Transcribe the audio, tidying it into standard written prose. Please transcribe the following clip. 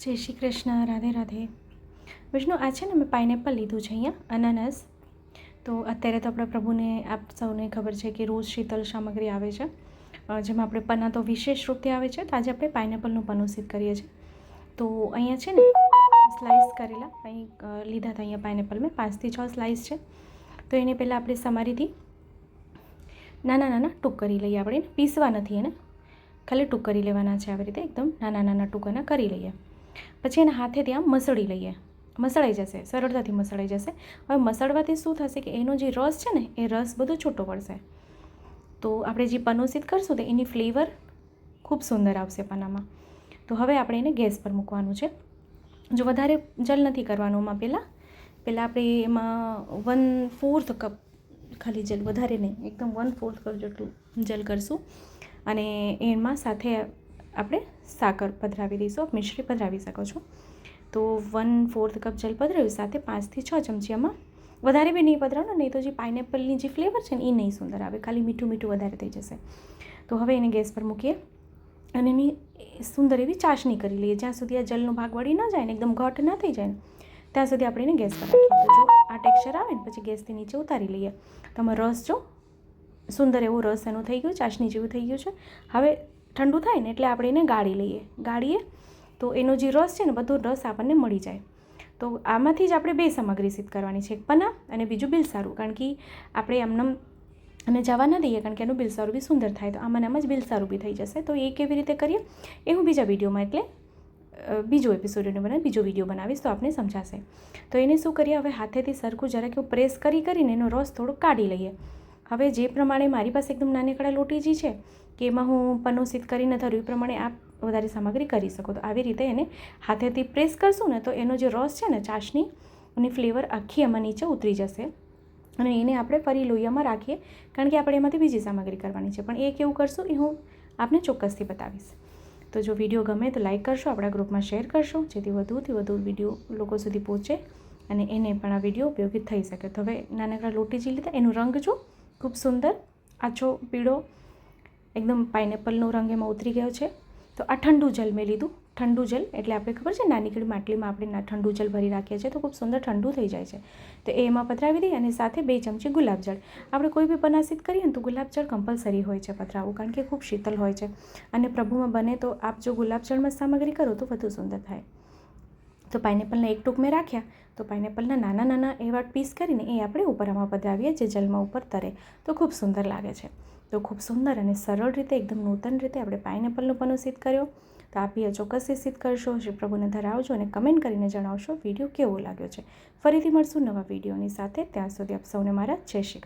જય શ્રી કૃષ્ણ, રાધે રાધે. વિષ્ણુ, આ છે ને મેં પાઇનેપલ લીધું છે અહીંયા, અનાનસ. તો અત્યારે તો આપણા પ્રભુને આપ સૌને ખબર છે કે રોજ શીતળ સામગ્રી આવે છે, જેમાં આપણે પન્ના તો વિશેષ રૂપથી આવે છે. તો આજે આપણે પાઇનેપલનું પન્નું સિદ્ધ કરીએ છીએ. તો અહીંયા છે ને સ્લાઇસ કરેલા અહીં લીધા હતા. અહીંયા પાઇનેપલ મેં 5 થી 6 સ્લાઇસ છે. તો એને પહેલાં આપણે સમારીથી નાના નાના ટૂંક કરી લઈએ. આપણે પીસવા નથી, એને ખાલી ટૂંક કરી લેવાના છે. આવી રીતે એકદમ નાના નાના ટૂંકાના કરી લઈએ. પછી એને હાથેથી આમ મસળી લઈએ. મસળાઈ જશે, સરળતાથી મસળાઈ જશે. હવે મસળવાથી શું થશે કે એનો જે રસ છે ને એ રસ બધો છૂટો પડશે. તો આપણે જે પન્નું સિદ્ધ કરશું તો એની ફ્લેવર ખૂબ સુંદર આવશે પન્નામાં. તો હવે આપણે એને ગેસ પર મૂકવાનું છે. જો વધારે જલ નથી કરવાનું એમાં. પહેલાં આપણે એમાં 1/4 કપ ખાલી જલ, વધારે નહીં, એકદમ 1/4 કપ જેટલું જલ કરશું. અને એમાં સાથે આપણે સાકર પધરાવી દઈશું. આપ મિશ્રી પધરાવી શકો છો. તો 1/4 કપ જલ પધરાવ્યું, સાથે 5 થી 6 ચમચી આમાં વધારે બી નહીં પધરાવવાનું, નહીં તો જે પાઇનેપલની જે ફ્લેવર છે ને એ નહીં સુંદર આવે, ખાલી મીઠું મીઠું વધારે થઈ જશે. તો હવે એને ગેસ પર મૂકીએ અને એની સુંદર એવી ચાસણી કરી લઈએ. જ્યાં સુધી આ જલનો ભાગ વળી ન જાય ને, એકદમ ઘટ ના થઈ જાય ને, ત્યાં સુધી આપણે એને ગેસ પર રાખીએ. તો જો આ ટેક્સચર આવે ને પછી ગેસથી નીચે ઉતારી લઈએ. તમે રસ જો સુંદર એવો રસ એનો થઈ ગયો, ચાસણી જેવું થઈ ગયું છે. હવે ઠંડુ થાય ને એટલે આપણે એને ગાળીએ તો એનો જે રસ છે ને બધો રસ આપણને મળી જાય. તો આમાંથી જ આપણે 2 સામગ્રી સિદ્ધ કરવાની છે, એક પન્ના અને બીજું બિલસારું. કારણ કે આપણે આમનામ અને જવા ન દઈએ, કારણ કે એનું બિલસારું બી સુંદર થાય. તો આમાં જ બિલસારું બી થઈ જશે. તો એ કેવી રીતે કરીએ એ હું બીજા વિડીયોમાં, એટલે બીજો એપિસોડને બીજો વિડીયો બનાવીશ તો આપને સમજાશે. તો એને શું કરીએ, હવે હાથેથી સરખું જરાક એવું પ્રેસ કરીને એનો રસ થોડો કાઢી લઈએ. હવે જે પ્રમાણે મારી પાસે એકદમ નાનકડા લોટીજી છે કે એમાં હું પન્નું સિદ્ધ કરીને ધર્યું, એ પ્રમાણે આપ વધારે સામગ્રી કરી શકો. તો આવી રીતે એને હાથેથી પ્રેસ કરશું ને તો એનો જે રસ છે ને, ચાસણી અને ફ્લેવર આખી એમાં નીચે ઉતરી જશે. અને એને આપણે ફરી લોહીયામાં રાખીએ, કારણ કે આપણે એમાંથી બીજી સામગ્રી કરવાની છે. પણ એ કેવું કરશું એ હું આપને ચોક્કસથી બતાવીશ. તો જો વિડીયો ગમે તો લાઇક કરશો, આપણા ગ્રુપમાં શેર કરશો, જેથી વધુથી વધુ વિડીયો લોકો સુધી પહોંચે અને એને પણ આ વિડીયો ઉપયોગી થઈ શકે. તો હવે નાનકડા લોટીજી લીધા, એનો રંગ જો ખૂબ સુંદર આછો પીળો, એકદમ પાઇનેપલનો રંગ એમાં ઉતરી ગયો છે. તો આ ઠંડુ જલ મેં લીધું. ઠંડુ જલ એટલે આપણે ખબર છે નાનકડી માટલીમાં આપણે ઠંડુ જલ ભરી રાખીએ છીએ, તો ખૂબ સુંદર ઠંડુ થઈ જાય છે. તો એ એમાં પધરાવી દઈએ અને સાથે 2 ચમચી ગુલાબજળ. આપણે કોઈ બી પન્ના સિદ્ધ કરીએ ને તો ગુલાબજળ કમ્પલસરી હોય છે પધરાવવું, કારણ કે ખૂબ શીતળ હોય છે. અને પ્રભુમાં બને તો આપ જો ગુલાબજળમાં સામગ્રી કરો તો વધુ સુંદર થાય. તો પાઇનેપલના એક ટૂંક મેં રાખ્યા. તો પાઇનેપલના નાના નાના એવા પીસ કરીને એ આપણે ઉપર આમાં પધરાવીએ, જે જલમાં ઉપર તરે તો ખૂબ સુંદર લાગે છે. તો ખૂબ સુંદર અને સરળ રીતે, એકદમ નૂતન રીતે આપણે પાઇનેપલનું પન્નું સિદ્ધ કર્યો. તો આપ એ ચોક્કસથી સિદ્ધ કરશો. શ્રી પ્રભુને ધરાવજો અને કમેન્ટ કરીને જણાવશો વિડીયો કેવો લાગ્યો છે. ફરીથી મળશું નવા વિડીયોની સાથે. ત્યાં સુધી આપ સૌને મારા જય શ્રી કૃષ્ણ.